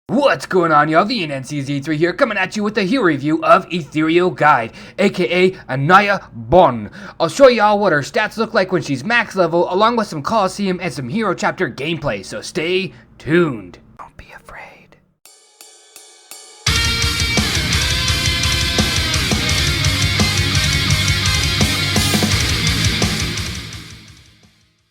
What's going on, y'all? The NCZ3 here, coming at you with a hero review of Ethereal Guide, aka Anaya Bonn. I'll show y'all what her stats look like when she's max level, along with some Coliseum and some hero chapter gameplay, so stay tuned. Don't be afraid.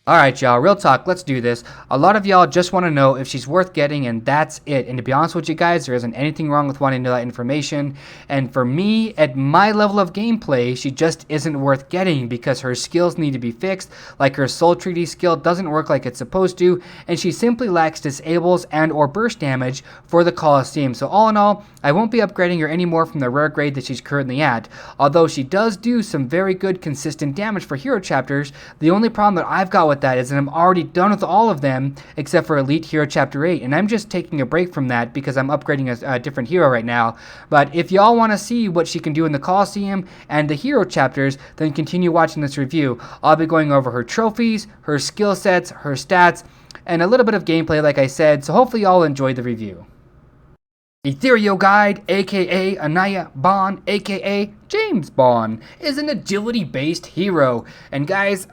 Alright y'all, real talk, let's do this. A lot of y'all just want to know if she's worth getting, and that's it. And to be honest with you guys, there isn't anything wrong with wanting to know that information. And for me, at my level of gameplay, she just isn't worth getting because her skills need to be fixed, like her Soul Treaty skill doesn't work like it's supposed to, and she simply lacks disables and or burst damage for the Coliseum. So all in all, I won't be upgrading her anymore from the rare grade that she's currently at. Although she does do some very good consistent damage for hero chapters, the only problem that I've got with that is that I'm already done with all of them except for Elite Hero Chapter 8, and I'm just taking a break from that because I'm upgrading a different hero right now. But if y'all want to see what she can do in the Coliseum and the hero chapters, then continue watching this review. I'll be going over her trophies, her skill sets, her stats, and a little bit of gameplay like I said, so hopefully y'all enjoyed the review. Ethereal Guide, aka Anaya Bonn, aka James Bonn, is an agility-based hero. And guys,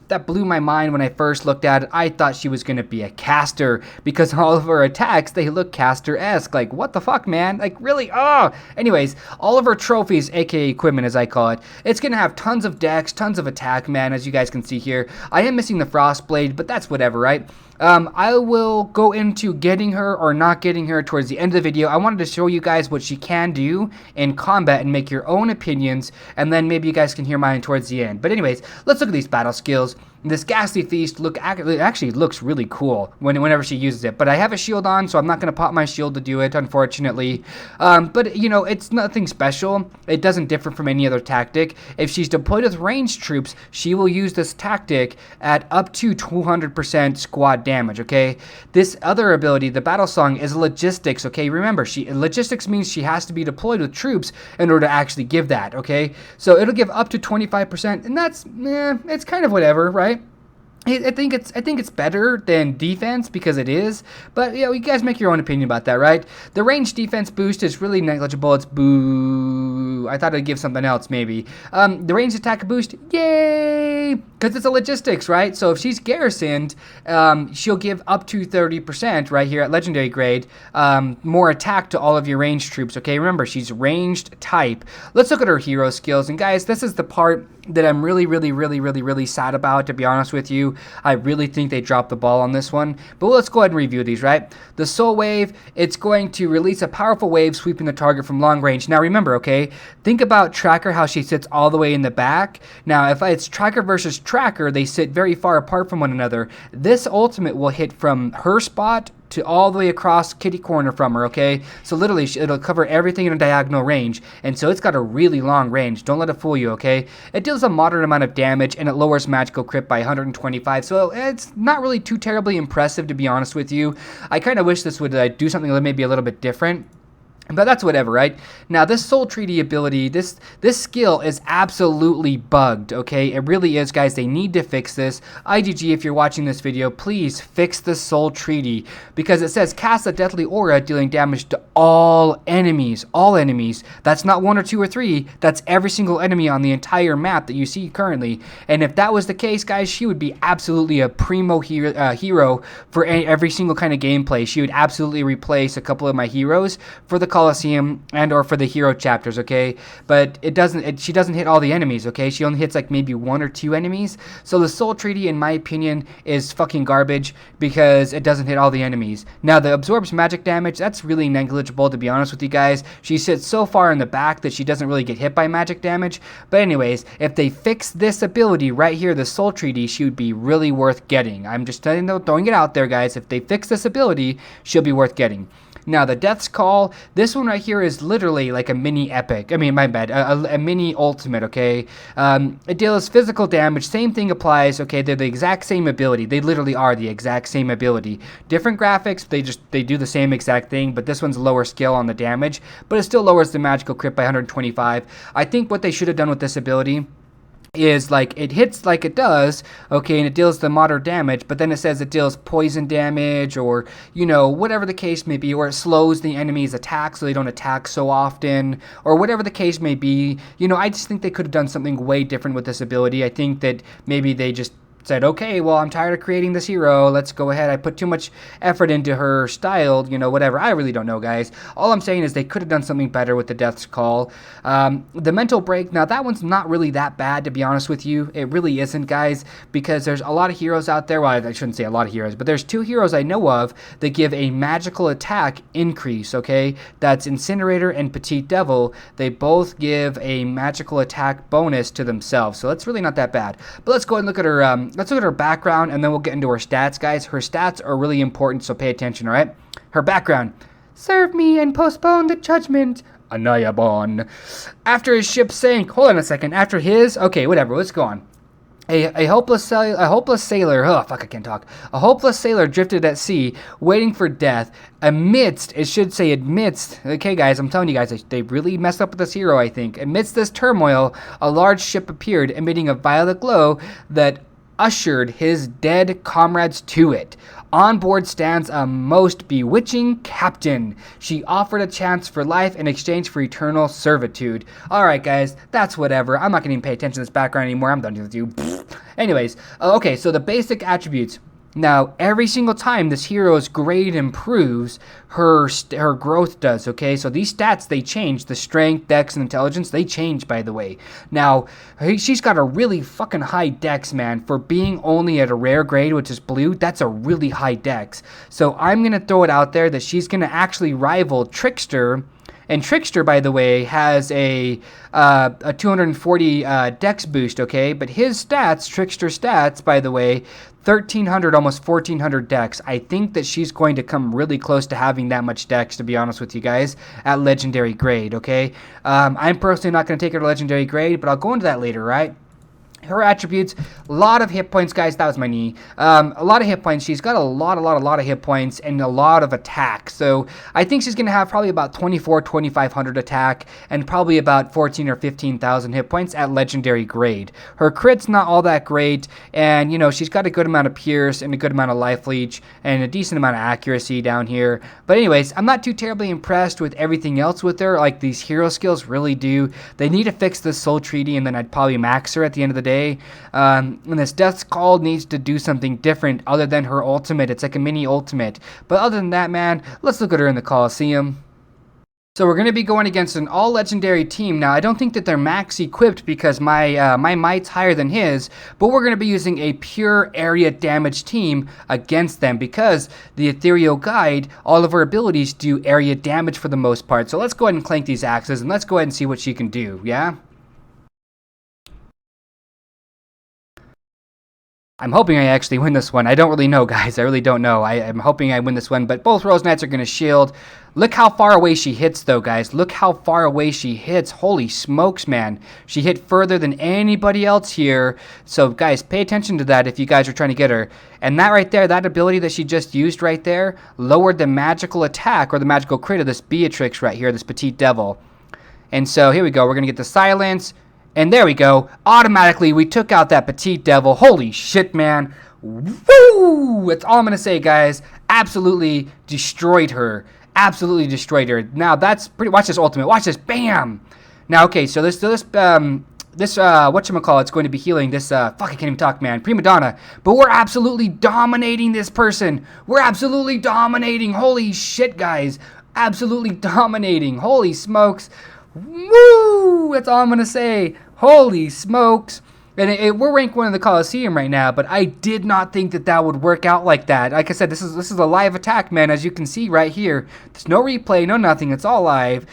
that blew my mind when I first looked at it. I thought she was going to be a caster because all of her attacks, they look caster-esque. Like, what the fuck, man? Like, really? Oh! Anyways, all of her trophies, aka equipment as I call it, it's going to have tons of dex, tons of attack, man, as you guys can see here. I am missing the Frost Blade, but that's whatever, right? I will go into getting her or not getting her towards the end of the video. I wanted to show you guys what she can do in combat and make your own opinions, and then maybe you guys can hear mine towards the end. But anyways, let's look at these battle skills. This Ghastly Feast actually looks really cool whenever she uses it. But I have a shield on, so I'm not going to pop my shield to do it, unfortunately. But, you know, it's nothing special. It doesn't differ from any other tactic. If she's deployed with ranged troops, she will use this tactic at up to 200% squad damage, okay? This other ability, the Battle Song, is logistics, okay? Remember, logistics means she has to be deployed with troops in order to actually give that, okay? So it'll give up to 25%, and that's, it's kind of whatever, right? I think it's better than defense because it is, but you guys make your own opinion about that, right? The range defense boost is really negligible. It's boo. I thought it'd give something else maybe. The range attack boost, yay, because it's a logistics, right? So if she's garrisoned, she'll give up to 30% right here at legendary grade, more attack to all of your ranged troops. Okay, remember she's ranged type. Let's look at her hero skills, and guys, this is the part that I'm really sad about, to be honest with you. I really think they dropped the ball on this one, but let's go ahead and review these, right? The Soul Wave, it's going to release a powerful wave sweeping the target from long range. Now remember, okay, think about Tracker, how she sits all the way in the back. Now if it's Tracker versus Tracker, they sit very far apart from one another. This ultimate will hit from her spot to all the way across kitty corner from her, okay? So literally, it'll cover everything in a diagonal range, and so it's got a really long range. Don't let it fool you, okay? It deals a moderate amount of damage, and it lowers magical crit by 125, so it's not really too terribly impressive, to be honest with you. I kind of wish this would do something maybe a little bit different. But that's whatever, right? Now, this Soul Treaty ability, this skill is absolutely bugged, okay? It really is, guys. They need to fix this. IGG, if you're watching this video, please fix the Soul Treaty, because it says cast a deathly aura dealing damage to all enemies. All enemies. That's not one or two or three. That's every single enemy on the entire map that you see currently. And if that was the case, guys, she would be absolutely a primo hero for every single kind of gameplay. She would absolutely replace a couple of my heroes for the Coliseum and or for the hero chapters, okay? But she doesn't hit all the enemies, okay? She only hits like maybe one or two enemies. So the Soul Treaty, in my opinion, is fucking garbage because it doesn't hit all the enemies. Now, the absorbs magic damage, that's really negligible, to be honest with you guys. She sits so far in the back that she doesn't really get hit by magic damage. But anyways, if they fix this ability right here, the Soul Treaty, she would be really worth getting. I'm just throwing it out there, guys. If they fix this ability, she'll be worth getting. Now, the Death's Call, this one right here is literally like a mini epic. I mean, my bad, a mini ultimate, okay? It deals physical damage. Same thing applies, okay? They're the exact same ability. They literally are the exact same ability. Different graphics, they do the same exact thing, but this one's lower skill on the damage, but it still lowers the magical crit by 125. I think what they should have done with this ability is like it hits like it does, okay, and it deals the moderate damage, but then it says it deals poison damage or, you know, whatever the case may be, or it slows the enemy's attack so they don't attack so often, or whatever the case may be. You know, I just think they could have done something way different with this ability. I think that maybe they just said, okay, well, I'm tired of creating this hero. Let's go ahead. I put too much effort into her style, you know, whatever. I really don't know, guys. All I'm saying is they could have done something better with the Death's Call. The mental break, now that one's not really that bad, to be honest with you. It really isn't, guys, because there's a lot of heroes out there. Well, I shouldn't say a lot of heroes, but there's 2 heroes I know of that give a magical attack increase, okay? That's Incinerator and Petite Devil. They both give a magical attack bonus to themselves, so that's really not that bad. But let's go ahead and look at her let's look at her background, and then we'll get into her stats, guys. Her stats are really important, so pay attention, all right? Her background. Serve me and postpone the judgment. Anaya Bonn. After his ship sank. Hold on a second. After his... Okay, whatever. Let's go on. A hopeless sailor, oh fuck, I can't talk. A hopeless sailor drifted at sea, waiting for death. Amidst, it should say amidst. Okay, guys, I'm telling you guys, they really messed up with this hero, I think. Amidst this turmoil, a large ship appeared, emitting a violet glow that ushered his dead comrades to it. On board stands a most bewitching captain. She offered a chance for life in exchange for eternal servitude. Alright, guys, that's whatever. I'm not going to even pay attention to this background anymore. I'm done with you. Anyways, okay, so the basic attributes. Now, every single time this hero's grade improves, her growth does, okay? So these stats, they change. The strength, dex, and intelligence, they change, by the way. Now, she's got a really fucking high dex, man. For being only at a rare grade, which is blue, that's a really high dex. So I'm going to throw it out there that she's going to actually rival Trickster. And Trickster, by the way, has a 240 dex boost, okay? But his stats, Trickster stats, by the way, 1,300, almost 1,400 dex. I think that she's going to come really close to having that much dex, to be honest with you guys, at Legendary grade, okay? I'm personally not going to take her to Legendary grade, but I'll go into that later, right? Her attributes, a lot of hit points, guys. That was my knee. A lot of hit points. She's got a lot of hit points and a lot of attack. So I think she's going to have probably about 2,500 attack and probably about 14 or 15,000 hit points at Legendary grade. Her crit's not all that great, and you know she's got a good amount of pierce and a good amount of life leech and a decent amount of accuracy down here. But anyways, I'm not too terribly impressed with everything else with her. Like these hero skills really do. They need to fix this soul treaty, and then I'd probably max her at the end of the day. And this Death's Call needs to do something different other than her ultimate. It's like a mini ultimate. But other than that, man, let's look at her in the Coliseum. So we're going to be going against an all-legendary team. Now, I don't think that they're max equipped because my might's higher than his, but we're going to be using a pure area damage team against them because the Ethereal Guide, all of her abilities do area damage for the most part. So let's go ahead and clank these axes and let's go ahead and see what she can do, yeah? I'm hoping I actually win this one. I don't really know, guys. I really don't know. I'm hoping I win this one, but both Rose Knights are going to shield. Look how far away she hits, though, guys. Look how far away she hits. Holy smokes, man. She hit further than anybody else here. So, guys, pay attention to that if you guys are trying to get her. And that right there, that ability that she just used right there, lowered the magical attack or the magical crit of this Beatrix right here, this Petite Devil. And so, here we go. We're going to get the silence. And there we go. Automatically, we took out that Petite Devil. Holy shit, man. Woo! That's all I'm going to say, guys. Absolutely destroyed her. Absolutely destroyed her. Now, that's pretty... Watch this ultimate. Watch this. Bam! Now, okay, so this whatchamacallit, it's going to be healing this, fuck, I can't even talk, man. Prima Donna. But we're absolutely dominating this person. We're absolutely dominating. Holy shit, guys. Absolutely dominating. Holy smokes. Woo! That's all I'm going to say. Holy smokes. And we're ranked 1 in the Coliseum right now, but I did not think that that would work out like that. Like I said, this is a live attack, man, as you can see right here. There's no replay, no nothing. It's all live.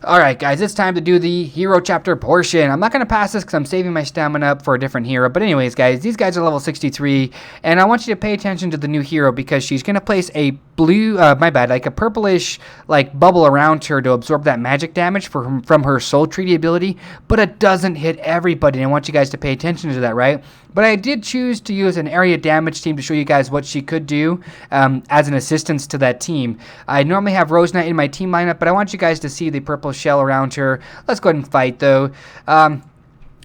All right, guys, it's time to do the hero chapter portion. I'm not going to pass this because I'm saving my stamina up for a different hero. But anyways, guys, these guys are level 63, and I want you to pay attention to the new hero because she's going to place a blue, like a purplish, like, bubble around her to absorb that magic damage from her soul treaty ability, but it doesn't hit everybody, and I want you guys to pay attention to that, right? But I did choose to use an area damage team to show you guys what she could do as an assistance to that team. I normally have Rose Knight in my team lineup, but I want you guys to see the purple shell around her. Let's go ahead and fight, though.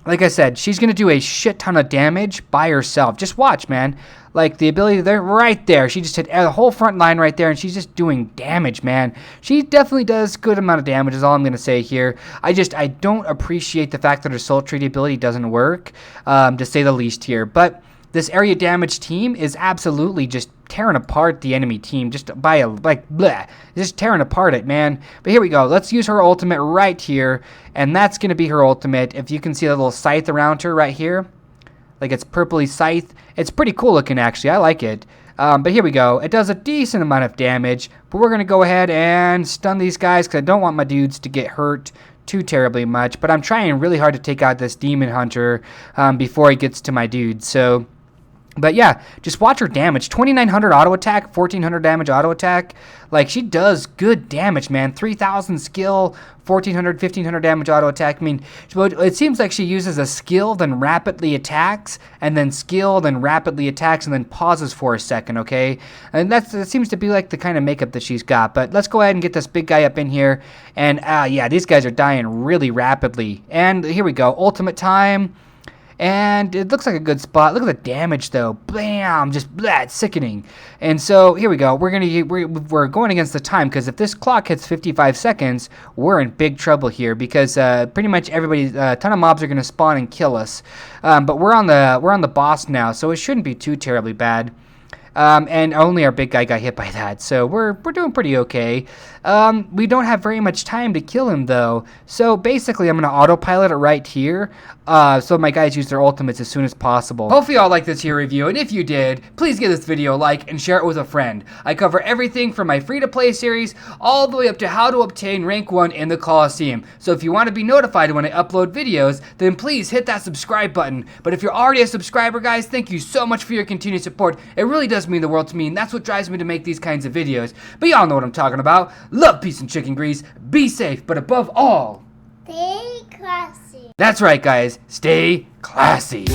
like I said, she's going to do a shit ton of damage by herself. Just watch, man. Like, the ability there, right there. She just hit the whole front line right there, and she's just doing damage, man. She definitely does good amount of damage, is all I'm going to say here. I don't appreciate the fact that her Soul Treaty ability doesn't work, to say the least here. But this area damage team is absolutely just tearing apart the enemy team, just by a, like, bleh, just tearing apart it, man. But here we go. Let's use her ultimate right here, and that's going to be her ultimate. If you can see the little scythe around her right here, like it's purpley scythe. It's pretty cool looking, actually. I like it. But here we go. It does a decent amount of damage, but we're going to go ahead and stun these guys because I don't want my dudes to get hurt too terribly much. But I'm trying really hard to take out this demon hunter before he gets to my dudes. So, but yeah, just watch her damage. 2,900 auto attack, 1,400 damage auto attack. Like, she does good damage, man. 3,000 skill, 1,400, 1,500 damage auto attack. I mean, it seems like she uses a skill, then rapidly attacks, and then skill, then rapidly attacks, and then pauses for a second, okay? And that seems to be like the kind of makeup that she's got. But let's go ahead and get this big guy up in here. And yeah, these guys are dying really rapidly. And here we go. Ultimate time. And it looks like a good spot. Look at the damage, though. Bam! Just blah, it's sickening. And so here we go. We're going against the time because if this clock hits 55 seconds, we're in big trouble here because pretty much a ton of mobs are gonna spawn and kill us. But we're on the boss now, so it shouldn't be too terribly bad. And only our big guy got hit by that, so we're doing pretty okay. We don't have very much time to kill him, though. So basically, I'm going to autopilot it right here, so my guys use their ultimates as soon as possible. Hopefully y'all like this here review, and if you did, please give this video a like and share it with a friend. I cover everything from my free-to-play series all the way up to how to obtain rank 1 in the Coliseum. So if you want to be notified when I upload videos, then please hit that subscribe button. But if you're already a subscriber, guys, thank you so much for your continued support. It really does mean the world to me, and that's what drives me to make these kinds of videos. But y'all know what I'm talking about. Love, peace, and chicken grease. Be safe, but above all, stay classy. That's right, guys. Stay classy.